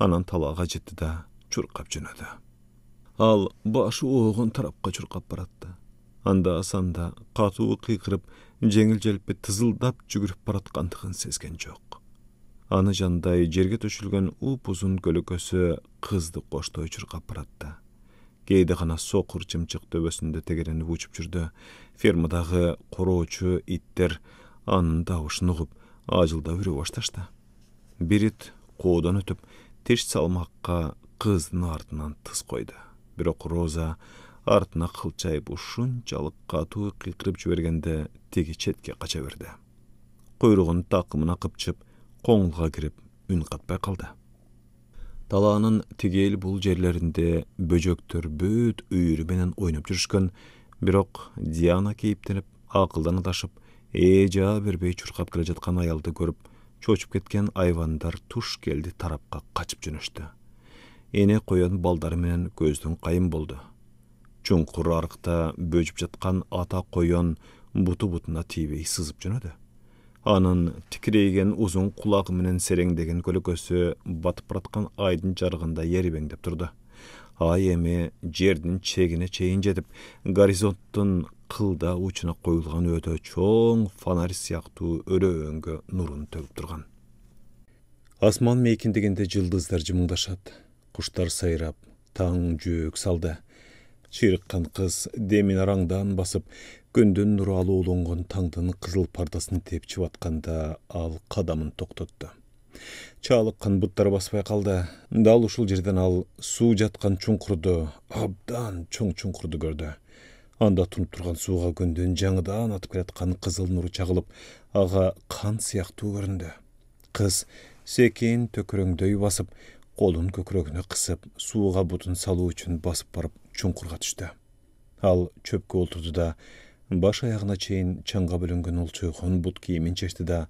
Анан талаага жетти да чуркап жөнөдү. Ал башы оогон тарапка чуркап баратты. Анда санда катуу кыйкырып, жеңил желпи тызылдап жүгүрүп бараткандыгын сезген жок. Аны жандай жерге төшүлгөн упузун көлөкөсү кызды коштой чуркап баратты. Кейде гана сокур чымчык төбөсүндө тегеренип учуп жүрдү. Фермадагы короочу иттер анын табышын угуп, ажылда үрө башташты. Бирит коодан өтүп, теш салмакка кыздын артынан тыз койду. Бирок Роза артына кылчайып ушунчалык катуу кыйкырып жибергенде тиги четке кача берди. Куйругун такымына кыпчып, коңулга кирип, үн катпай калды. Талаанын тигел бул жерлеринде бөжөктөр бүт үйүрү менен ойноп жүрүшкөн, бирок Диана кейиптенип, акылдан адашып, жаа бербей чуркап келе жаткан аялды көрүп, чочуп кеткен айвандар туш келди тарапка качып жөнөштү. Эне коен балдары менен көздүн кайын болду. Чуңкур арыкта бөжүп жаткан ата коен буту-бутуна тийбей сызып жөнөдү. Анын тикирейген узун кулагы менен сереңдеген көлөкөсү батып бараткан айдын жарыгында ерибеңдеп турду. Ай эми жердин чегине чейин жетип, горизонттун кылда учуна коюлган өтө чоң фонарь сыяктуу өрөөңгө нурун төгүп турган. Асман мейкиндегенде жылдыздар жымыңдашат, куштар сайрап, таң жөөк салды. Чыйрыккан кыз демин араңдан басып, күндүн нуру алуулонгон таңдын кызыл пардасын тепчип атканда ал кадамын токтотту. Чалыккан буттар баспай калды. Дал ушул жерден ал суу жаткан чуңкурду, абдан чоң чуңкурду көрдү. Анда тунуп турган сууга күндүн жаңыдан атып келаткан кызыл нуру чагылып, ага кан сыяктуу көрүндү. Кыз секин төкөрөңдөй басып, колун көкүрөгүнө кысып, сууга бутун салуу үчүн басып барып чуңкурга түштү. Ал чөпкө олтурду да, баш аягына чейин чаңга бөлөнгөн улчуйгон бут кийимин чечти да,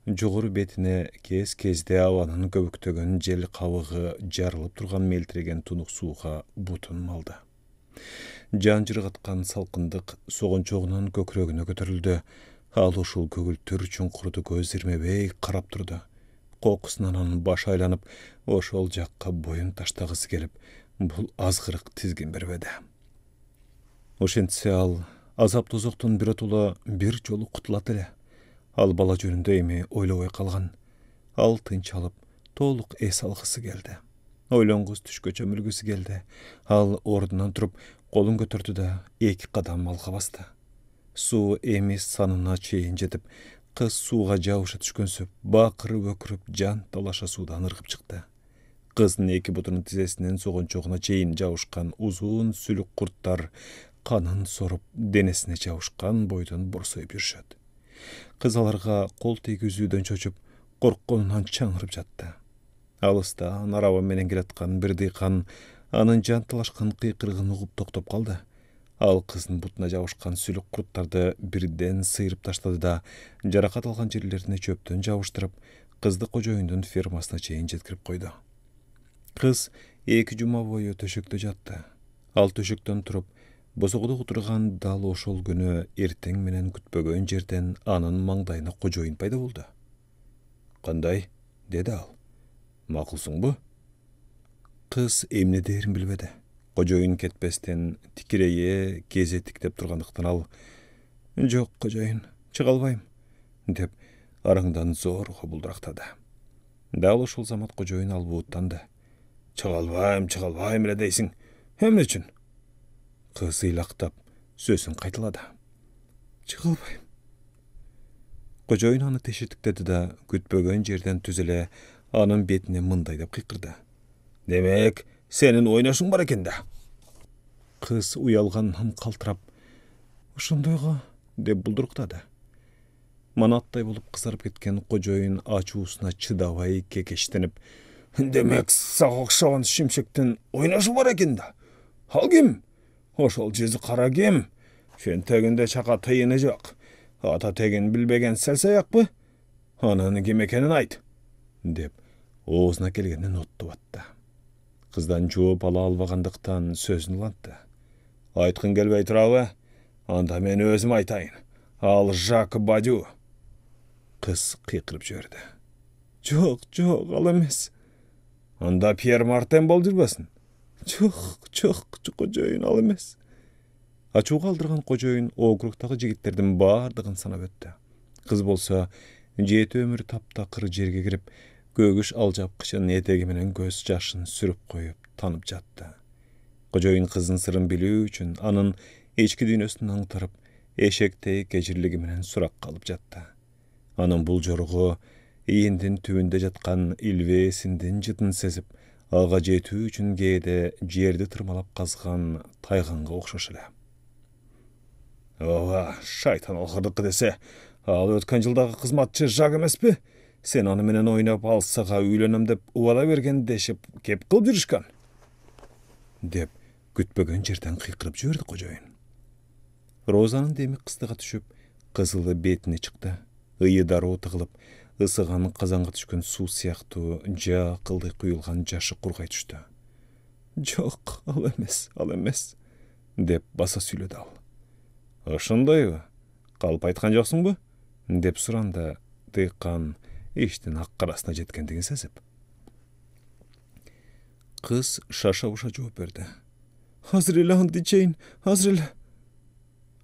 жогору бетине кез-кезде абанын көбүктөгөн жел кабыгы жарылып турган мелтиреген тунук сууга бутун малды. Жан жыргаткан салкындык согончогунан көкүрөгүнө көтөрүлдү. Ал ушул көгүлтүр чуңкурду көз ирмебей карап турду. Кокусунан анын башы айланып, ошол жакка боюн таштагысы келип, бул азгырык тизгин бербеди. Ошентсе ал азап тозоктун биротула бир жолу кутулат эле. Ал бала жөнүндө эми ойлобой калган. Ал тынч алып, толук эс алгысы келди. Ойлонгус түшкө чөмүлгүсү келди. Ал ордунан туруп, колун көтөрдү да 2 кадам алга басты. Суу эми санына чейин жетип, кыз сууга жабыша түшкөнсүп, бакырып өкүрүп, жан талаша суудан ыргып чыкты. Кыздын 2 бутунун тизесинен согончогуна чейин жабышкан узун сүлүк курттар канын соруп, денесине жабышкан бойдон борсоюп жүрүшөт. Кыз аларга кол тийгизүүдөн чочуп, коркконунан чаңырып жатты. Алыстан араба менен келаткан бир дыйкан анын жан талашкан кыйкырыгын угуп токтоп калды. Ал кыздын бутуна жабышкан сүлүк курттарды бирден сыйрып таштады да, жаракат алган жерлерине чөптөн жабыштырып, кызды кожоюндун фермасына чейин жеткирип койду. Кыз 2 жума бою төшөктө жатты. Ал төшөктөн туруп, босогодо отурган дал ошол күнү эртең менен күтпөгөн жерден анын маңдайына кожоюн пайда болду. «Кандай?» деди ал. «Макулсуңбу?» Кыз эмне дээрин билбеди. Кожоюн кетпестен тикирейе кезе тиктеп тургандыктан ал «Жок, кожоюн, чыга албайм» деп араңдан зорго булдурактады. Дал ошол замат кожоюн албууттанды. «Чыга албайм эле дейсиң. Эмне үчүн?» Кыз ыйлактап сөзүн кайталады. «Чыга албайм». Кожоюн аны тешетиктеди да, күтпөгөн жерден түзеле анын бетине мындай деп кыйкырды. «Демек, сенин ойношуң бар экен да?» Кыз уялганынан калтырап, «Ошондойго» деп булдуруктады. Манаттай болуп кызарып кеткен кожоюн ачуусуна чыдабай кекештенип, «Демек, сага окшогон шимшектин ойношу бар экен да? Ал ким? Ошол жүзү кара ким? Чөнтөгүндө чака тыйыны жок. Ата тегин билбеген селсаякпы? Анын ким экенин айт» деп оозуна келгенден отту батты. Кыздан жооп ала албагандыктан сөзүн улантты. «Айткың келбей турабы? Анда мен өзүм айтайын. Ал Жак Бадю». Кыз кыйкырып жиберди. «Жок, ал эмес». «Анда Пьер Мартен болуп жүрбөсүн?» Жок, кожоюн, ал эмес». Ачууга алдырган кожоюн округтагы жигиттердин баардыгын санап өттү. Кыз болсо жети өмүр таптакыр жерге кирип, көгүш алжапкычын этеги менен көз жашын сүрүп коюп танып жатты. Кожоюн кыздын сырын билүү үчүн анын ички дүйнөсүн аңтарып, эшектей кежирлиги менен суракка алып жатты. Анын бул жорго ийиндин түбүндө жаткан илбээсиндин жытын сезип, ага жетүү үчүн кээде жерди тырмалап казган тайганга окшош эле. Ооба, шайтан алкырдыкы десе, ал өткөн жылдагы кызматчы Жак эмеспи? Сен аны менен ойноп алсага үйлөнөм деп убада берген дешип кеп кылып жүрүшкөн. Деп күтпөгөн жерден кыйкырып жиберди кожоюн. Розанын деми кыстыга түшүп, кызылы бетине чыкты. Ыйы дароо тыгылып, ысыган казанга түшкөн суу сыяктуу жакылдый куюлган жашы кургай түштү. Жок, ал эмес, деп баса сүйлөдү ал. Ошондойбу? Калп айткан жоксуңбу? Деп суранды дыйкан иштин ак карасына жеткендигин сезип. Кыз шаша буша жооп берди. Азыр эле ант ичейин, азыр эле.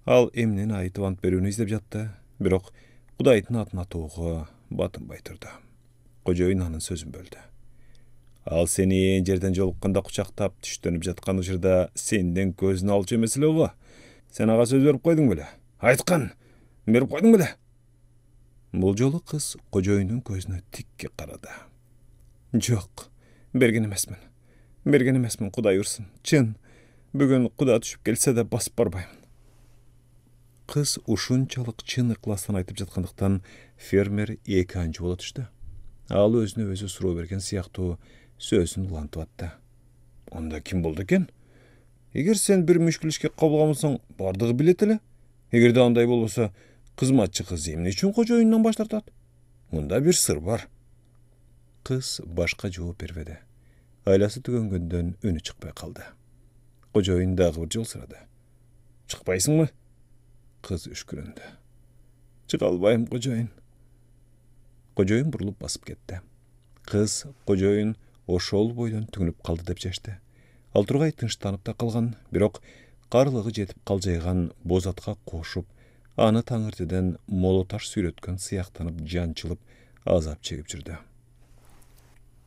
Ал эмнени айтып ант берүүнү издеп жатты, бирок Кудайдын атын атоого батынбай турду. Кожоюн анын сөзүн бөлдү. Ал сени ээн жерден жолукканда кучактап түштөнүп жаткан учурда сенден көзүн алчу эмес эле го. Сен ага сөз берип койдуң беле? Айткан, берип койдуң беле? Бул жолу кыз кожоюндун көзүнө тикке карады. Жок, берген эмесмин, Кудай урсын. Чын, бүгүн Куда түшүп келсе да басып барбаймын. Кыз ушунчалык чын ыкластан айтып жаткандыктан фермер эки анчы боло түштү. Ал өзүнө өзү суроо берген сыяктуу сөзүн улантып атты. Анда ким болду экен? Эгер сен бир мүшкүл ишке кабылган болсоң, бардыгы билет эле. Эгерде андай болбосо, кызматчы кыз эмне үчүн кожоюнунан баш тартат? Мында бир сыр бар. Кыз башка жооп бербеди. Айласы түгөнгөндөн үнү чыкпай калды. Кожоюн дагы бир жол сурады. Чыкпайсыңбы? Кыз үшкүрөндү. Чыга албайм, кожоюн. Кожоюн бурулуп басып кетти. Кыз кожоюн ошол бойдон түңүлүп калды деп чечти. Ал тургай тынчтанып да калган, бирок карлыгы жетип калжайган боз атка кошуп, аны таңертеден моло таш сүйрөткөн сыяктанып жанчылып, азап чегип жүрдү.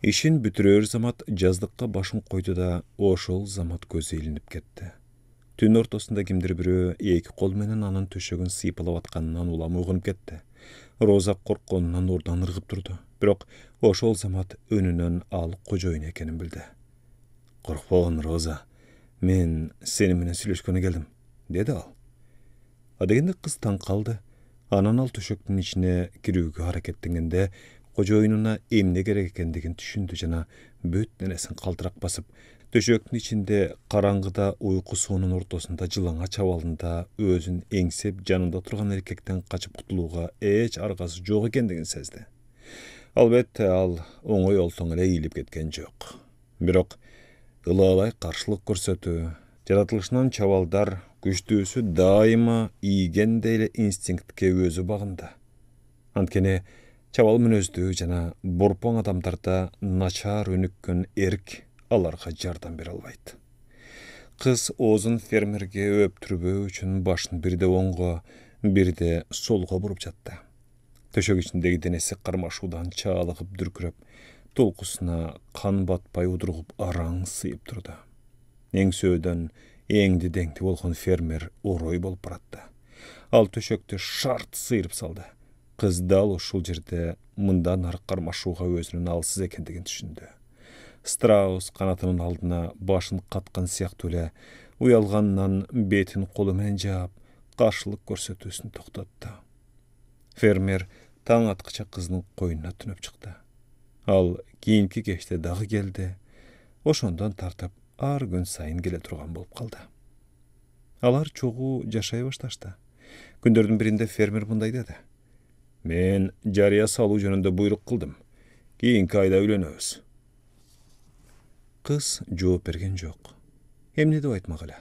Ишин бүтүрөр замат жаздыкка башын койду да, ошол замат көзү илинип кетти. Түн ортосунда кимдир бирөө эки кол менен анын төшөгүн сыйпалап атканынан улам уйгунуп кетти. Роза коркконунан ордунан ыргып турду, бирок ошол замат өнүнөн ал кожоюн экенин билди. Коркпогон, Роза, мен сени менен сүйлөшкөнү келдим, деди ал. Адегенде кыз таң калды. Анан ал төшөктүн ичине кирүүгө аракеттенгенде кожоюнуна эмне керек экендигин түшүндү жана бүт денесин калтырак басып, төшөктүн ичинде караңгыда уйкусуунун ортосунда жылаңач чабалында өзүн эңсеп жанында турган эркектен качып кутулууга эч аргасы жок экендигин сезди. Албетте, ал оңой олтоң эле ийилип кеткен жок. Бирок ылаалай каршылык көрсөтүү, жаратылышынан чабалдар күчтүүсү дайыма ийгендей эле инстинктке өзү багынды. Анткени чабал мүнөздүү жана борпоң адамдарда начар өнүккөн эрк аларга жардам бере албайт. Кыз оозун фермерге өптүрбөө үчүн башын бирде оңго, бирде солго буруп жатты. Төшөк ичиндеги денеси кармашуудан чаалыгып дүркүрөп, толкусуна кан батпай удургуп араң сыйып турду. Эңсөөдөн эңди деңди болгон фермер орой болуп баратты. Ал төшөктү шарт сыйрып салды. Кыз дал ушул жерде мындан ары кармашууга өзүнүн алсыз экендигин түшүндү. Страус канатынын алдына башын каткан сыяктуу эле уялганынан бетин колу менен жаап, каршылык көрсөтүүсүн токтотту. Фермер таң аткыча кыздын койнуна түнөп чыкты. Ал кийинки кечте дагы келди. Ошондон тартып ар күн сайын келе турган болуп калды. Алар чогуу жашай башташты. Күндөрдүн биринде фермер мындай деди. Мен жарыя салуу жөнүндө буйрук кылдым. Кийинки айда үйлөнөбүз. Кыз жооп берген жок. Эмне деп айтмак эле?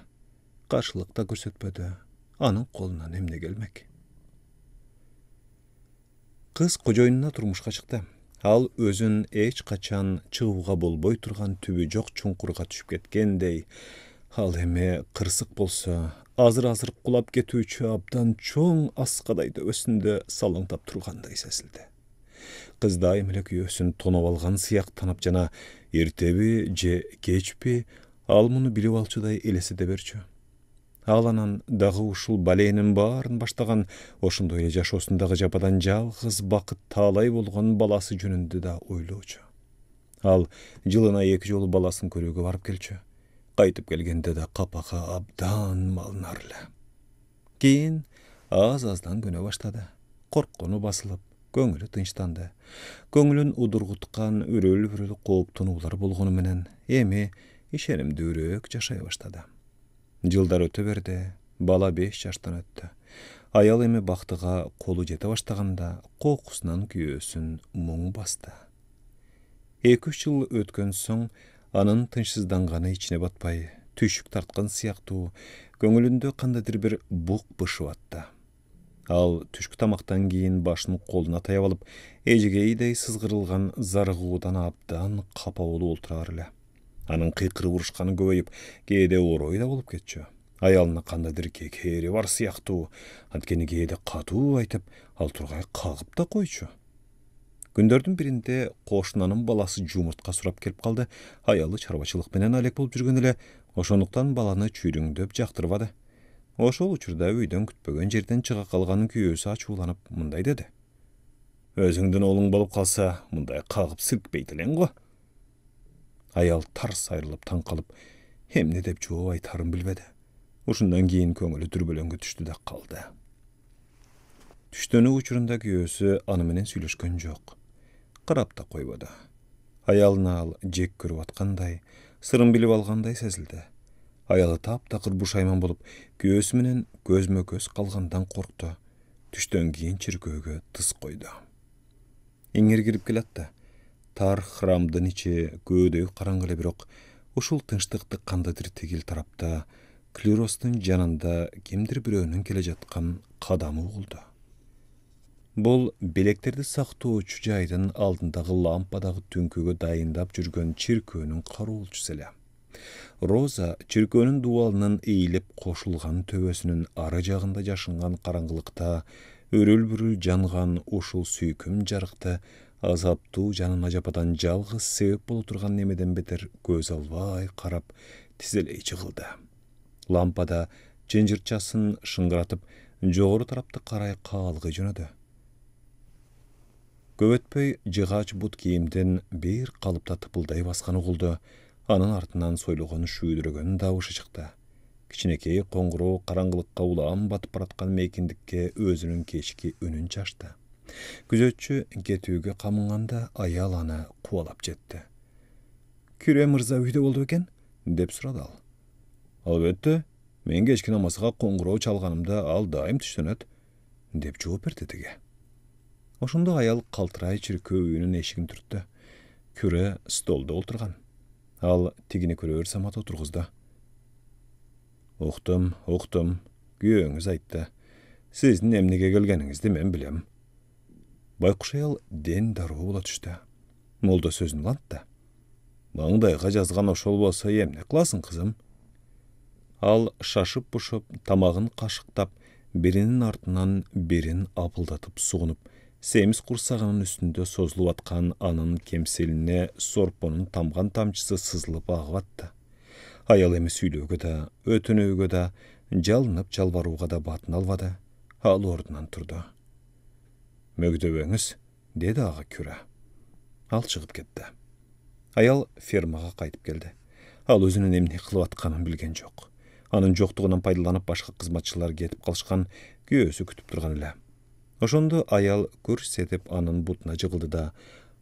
Каршылык да көрсөтпөдү. Анын колунан эмне келмек? Кыз кожоюнуна турмушка чыкты. Ал өзүн эч качан чыгууга болбой турган түбү жок чуңкурга түшүп кеткендей, ал эми кырсык болсо, азыр кулап кетүүчү абдан чоң аскадай дөбөсүндө салаңдап тургандай сезилди. Кыз дайым эле күйөөсүн тоноп алган сыяктанып жана эртеби же кечпи ал муну билип алчудай элестете берчү. Ал анан дагы ушул баленин баарын баштаган, ошондой эле жашоосундагы жападан жалгыз бакыт таалай болгон баласы жөнүндө да ойлоочу. Ал жылына 2 жолу баласын көрүүгө барып келчү. Кайтып келгенде да капага абдан малынар эле. Кийин аз-аздан көнө баштады. Корккону басылып, көңүлү тынчтанды. Көңүлүн удургуткан үрүл-бүрүл кооптонуулар болгону менен эми ишенимдүүрөөк жашай баштады. Жылдар өтө берди, бала 5 жаштан өттү. Аял эми бактыга колу жете баштаганда кокусунан күйөөсүн муң басты. 2-3 жыл өткөн соң анын тынчсызданганы ичине батпай, түшүк тарткан сыяктуу көңүлүндө кандайдыр бир бук бышып атты. Ал түшкү тамактан кийин башын колуна таяп алып, эжегейдей сызгырылган зарыгуудан абдан капа болуп олтурар эле. Анын кыйкырып урушканы көбөйүп, кээде орой да болуп кетчү. Аялына кандайдыр кекери бар сыяктуу, анткени кээде катуу айтып, ал тургай кагып да койчу. Күндөрдүн биринде кошунанын баласы жумуртка сурап келип калды. Аялы чарбачылык менен алек болуп жүргөн эле, ошондуктан баланы чүйрүңдөп жактырбады. Ошол учурда үйдөн күтпөгөн жерден чыга калган күйөөсү ачууланып мындай деди: «Өзүңдүн оолуң болуп калса, мындай кагып силкпейт элең го». Аял тарс айрылып таң калып, эмне деп жооп айтарын билбеди. Ушундан кийин көңүлү дүрбөлөңгө түштү да калды. Түштөнүү учурунда күйөөсү аны менен сүйлөшкөн жок. Карап да койбоду. Аялына ал жек көрүп аткандай, сырын билип алгандай сезилди. Аялы таптакыр бушайман болуп, күйөөсү менен көзмө-көз калгандан коркту. Түштөн кийин чиркөөгө тыс койду. Эңер кирип келатты. Тар храмдын ичи көөдөй караңгы эле, бирок ушул тынчтыкты кандайдыр тигил тарапта, клиростун жанында кимдир бирөөнүн келе жаткан кадамы угулду. Бул белектерди сактоочу жайдын алдындагы лампадагы түнкүгө дайындап жүргөн чиркөөнүн кароолчусу эле. Роза чиркөөнүн дубалынын эйлеп кошулган төбөсүнүн ары жагында жашынган караңгылыкта өрүл-бүрүл жанган ушул сүйкүм жарыкты азаптуу жанына жападан жалгыз себеп боло турган немеден бетер көз албай карап тизелей жыгылды. Лампада чынжырчасын шыңгыратып, жогору тарапты карай каалгый жөнөдү. Көп өтпөй жыгач бут кийимден бир калыпта тыпылдай басканы угулду. Анын артынан сойлогон шүүдүрөгөн добушы чыкты. Кичинекей коңгуроо караңгылыкка улам батып бараткан мейкиндикке өзүнүн кечки үнүн чачты. Күзөтчү кетүүгө камынганда аял аны кубалап жетти. «Күрө мырза үйдө болду экен?» деп сурады ал. «Албетте, мен кечки намазга коңгуроо чалганымда ал дайым түштөнөт», деп жооп берди тиги. Ошондо аял калтырай чиркөө үйүнүн эшигин түрттү. Күрө столдо олтурган. Ал тигини күрөөр самат отургузду. Уктум, күйөөңүз айтты. Сиздин эмнеге келгениңизди мен билем. Байкуш аял ден дароо боло түштү. Молдо сөзүн улантты. Маңдайга жазган ошол болсо эмне кыласың, кызым? Ал шашып-бушуп, тамагын кашыктап, биринин артынан бирин апылдатып сугунуп, семиз курсагынын үстүндө созулуп аткан анын кемселине сорпонун тамган тамчысы сызылып агып атты. Аял эми сүйлөөгө да, өтүнүүгө да, жалынып жалбарууга да батын албады. Ал ордунан турду. «Мөгдөбөңүз», деди ага Күрө. Ал чыгып кетти. Аял фермага кайтып келди. Ал өзүнүн эмне кылып атканын билген жок. Анын жоктугунан пайдаланып башка кызматчылар кетип калышкан, күйөөсү күтүп турган эле. Ошондо аял көрсетип анын бутуна жыгылды да,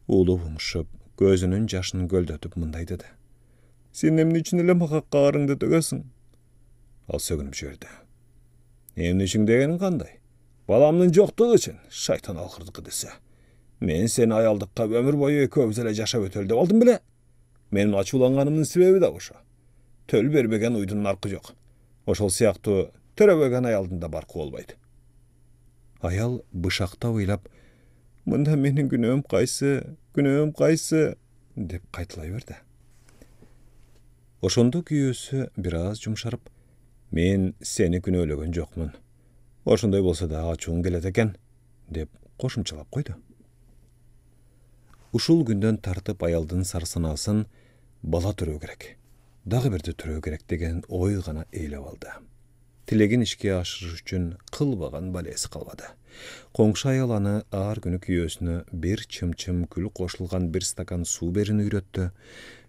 улуп уңшуп, көзүнүн жашын көлдөтүп мындай деди. «Сен эмне үчүн эле мага каарыңды төгөсүң?» Ал сөгүнүп жиберди. «Эмне үчүн дегениң кандай? Баламдын жоктугу үчүн, шайтан алкырдыкы десе. Мен сени аялдыкка өмүр бою экөөбүз эле жашап өтөлү деп алдым беле. Менин ачууланганымдын себеби да ошо. Төл бербеген уйдун наркы жок. Ошол сыяктуу төрөбөгөн аялдын да баркы болбойт». Аял бышактап ыйлап, «Мында менин күнөөм кайсы?» деп кайталай берди. Ошондо күйөөсү бир аз жумшарып, «Мен сени күнөөлөгөн жокмун. Ошондой болсо да ачууң келет экен», деп кошумчалап койду. Ушул күндөн тартып аялдын сарсанаасын бала төрөө керек, дагы бирди төрөө керек деген ой гана ээлеп алды. тилеген ишке ашырыш үчүн кылбаган балеси калбады. Коңшу аял аны ар күнү күйөөсүнө бир чымчым күл кошулган бир стакан суу берин үйрөттү.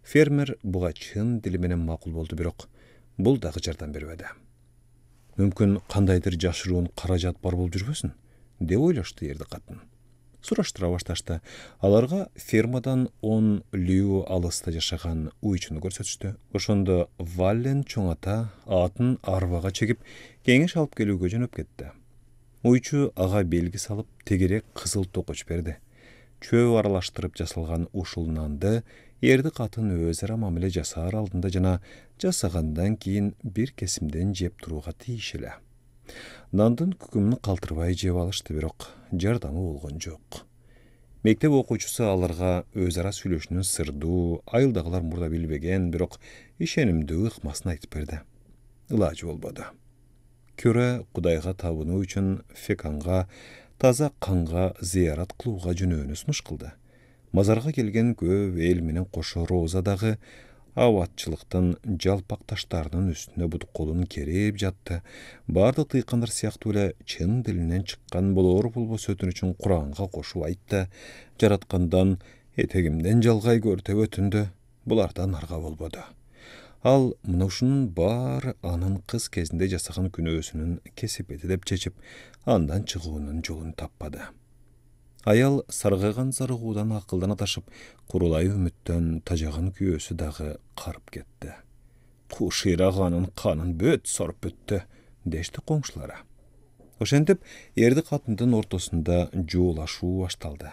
Фермер буга чын дили менен макул болду, бирок бул дагы жардам бербеди. Мүмкүн кандайдыр жашыруун каражат бар болуп жүрбөсүн деп ойлошту эрди катын. Сураштыра башташты. Аларга фермадан 10 лүү алыста жашаган уйчуну көрсөтүштү. Ошондо Валлен чоң ата атын арбага чегип кеңеш алып келүүгө жөнөп кетти. Уйчу ага белги салып тегерек кызыл токоч берди. Чөө аралаштырып жасалган ушул нанды эрди катын өз ара мамиле жасаар алдында жана жасагандан кийин бир кесимден жеп турууга тийиш эле. Нандын күкүмүн калтырбай жеп алышты, бирок жардамы болгон жок. Мектеп окуучусу аларга өз ара сүйлөшүүнүн сырдуу, айылдагылар мурда билбеген, бирок ишенимдүү ыкмасын айтып берди. Илажы болбоду. Көрө Кудайга табынуу үчүн Феканга, таза канга зыярат кылууга жөнөөнү сунуш кылды. Мазарга келген көп эл менен кошо Роза дагы абатчылыктын жалпак таштарынын үстүнө бут колун керип жатты. Бардык тыйкандар сыяктуу эле чын дилинен чыккан болоор болбос өтүнүчүн Куранга кошуп айтты. Жараткандан этегимден жалгай көр деп өтүндү. Булардан арга болбоду. Ал мына ушунун баары анын кыз кезинде жасаган күнөөсүнүн кесепети деп чечип, андан чыгуунун жолун таппады. Аял саргайган зарыгуудан акылдан адашып, курулай үмүттөн тажаган күйөөсү дагы карып кетти. Кушыйраганын канын бөт соруп бүттү, дешти коңшулары. Ошентип, эрди катындын ортосунда жуулашуу башталды.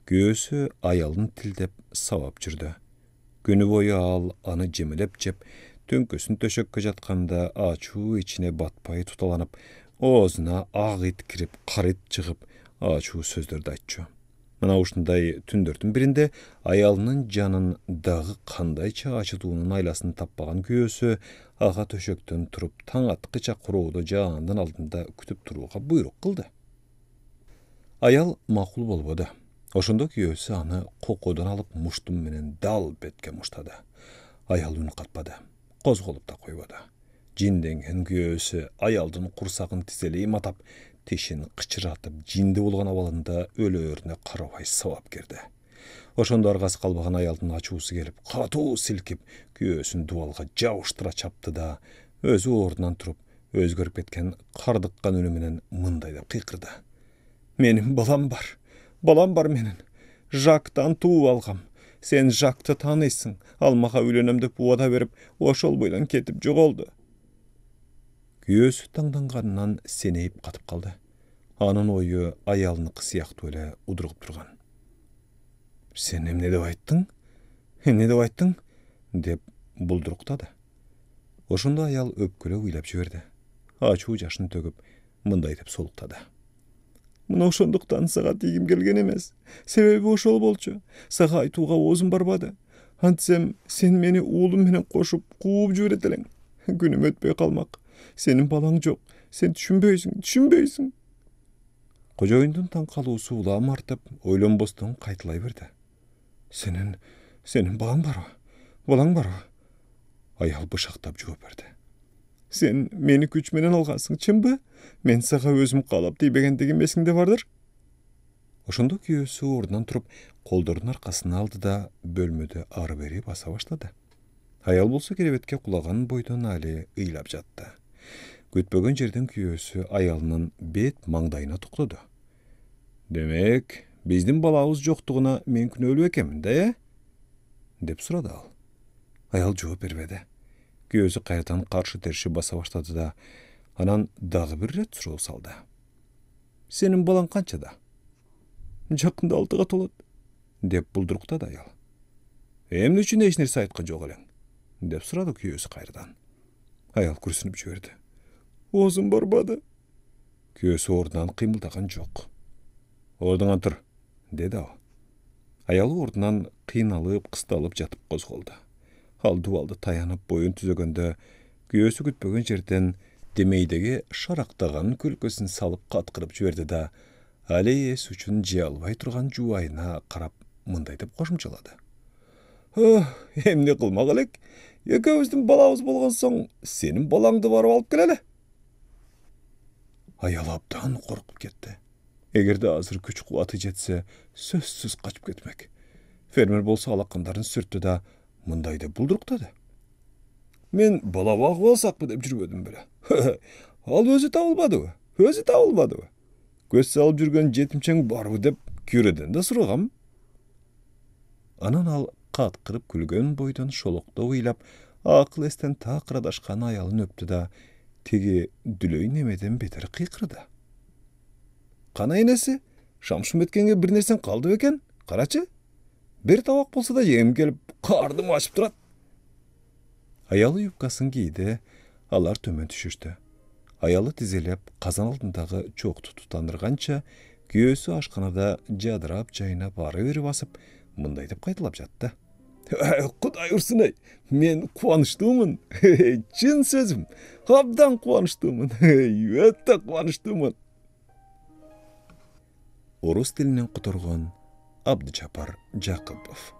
Күйөөсү аялын тилдеп сабап жүрдү. Күнү бою ал аны жемелеп жеп, төңкөсүн төшөккө жатканда ачуу ичине батпай туталанып, оозуна ак ит кирип, карыт чыгып, ачуу сөздөрдү айтчу. Мына ушундай түндөрдүн биринде аялынын жанын дагы кандайча ачытуунун айласын таппаган күйөөсү ага төшөктөн туруп таң аткыча курооду жаандын алдында күтүп турууга буйрук кылды. Аял макул болбоду. Ошондо күйөөсү аны кокодон алып муштум менен дал бетке муштады. Аял үн катпады, козголуп да койбоду. Жинденген күйөөсү аялдын курсагын тизелей матап, тишин кычыратып, жинди болгон абалында өлөөрүнө карабай сабап кирди. Ошондо аргасы калбаган аялдын ачуусу келип, катуу силкип, күйөөсүн дубалга жабыштыра чапты да, өзү ордунан туруп, өзгөрүп кеткен кардыккан үнү менен мындай деп кыйкырды. Менин балам бар менин. Жактан тууп алгам. Сен Жакты тааныйсың. Ал мага үйлөнөм деп убада берип, ошол бойдон кетип жоголду. Күйөөсү таңданганынан сенейип катып калды. Анын ою аялыныкы сыяктуу эле удургуп турган. Сен эмне деп айттың? Эмне деп айттың? деп булдуруктады. Ошондо аял өпкөлөп ыйлап жиберди. Ачуу жашын төгүп, мындай деп солуктады. Мына ошондуктан сага тийгим келген эмес. Себеби ошол болчу. Сага айтууга оозум барбады. Антсем сен мени уулум менен кошуп кууп жиберет элең. Күнүм өтпөй калмак. Сенин балаң жок. Сен түшүнбөйсүң. Кожоюндун таң калуусу улам артып, ойлонбостон кайтылай берди. Сенин балаң барбы? Аял бышактап жооп берди. Сен мени күч менен алгансың, чынбы? Мен сага өзүм каалап тийбегендигим эсиңде бардыр? Ошондо күйөөсү ордунан туруп, колдорун аркасына алды да бөлмөдө ары бери баса баштады. Аял болсо керебетке кулаган бойдон али ыйлап жатты. Күтпөгөн жерден күйөөсү аялынын бет маңдайына токтоду. Демек, биздин балабыз жоктугуна мен күнөөлүү экенмин да, деп сурады ал. Аял жооп бербеди. Күйөөсү кайрадан каршы терши баса баштады да, анан дагы бир ирет суроо салды. Сенин балаң канчада? Жакында 6-га толот, деп булдуруктады аял. Эмне үчүн эч нерсе айткан жок элең? деп сурады күйөөсү кайрадан. Аял күрсүнүп жиберди. Оозум барбады. Күйөөсү ордунан кыймылдаган жок. Ордуңан тур, деди ал. Аял ордунан кыйналып, кысталып жатып козголду. Ал дубалды таянып боюн түзөгөндө, күйөөсү күтпөгөн жерден демейдеги шарактаган күлкөсүн салып каткырып жиберди да, али эс үчүн жей албай турган жубайына карап мындай деп кошумчалады. Эмне кылмак элек? Экөөбүздүн балабыз болгон соң, сенин балаңды барып алып келели. Аял абдан коркуп кетти. Эгерде азыр күч кубаты жетсе, сөзсүз качып кетмек. Фермер болсо алакандарын сүрттү да мындай деп булдуруктады. Мен бала багып алсакпы деп жүрбөдүм беле. Ал өзү табылбадыбы? Көз салып жүргөн жетимчең барбы деп күйрөдөн да сурагам. Анан ал каткырып күлгөн бойдон шолоктоо ыйлап, акыл эстен такырадашкан аялын өптү да, тиги дүлөй немеден бетер кыйкырды. Кана энеси, Шамшымбеткенге бир нерсең калды бекен? Карачы. Бир табак болсо да жегим келип, кардым ачып турат. Аялы юбкасын кийди, алар төмөн түшүштү. Аялы тизелеп, казан алдындагы чокту тутандырганча, күйөөсү ашканада жадырап жайнап ары бери басып, мындай деп кайталап жатты. Кудай урсун ай, мен кубанычтуумун. Чын сөзүм, абдан кубанычтуумун. Өтө кубанычтуумун. Орус тилинен которгон Абдыжапар Жакыпов.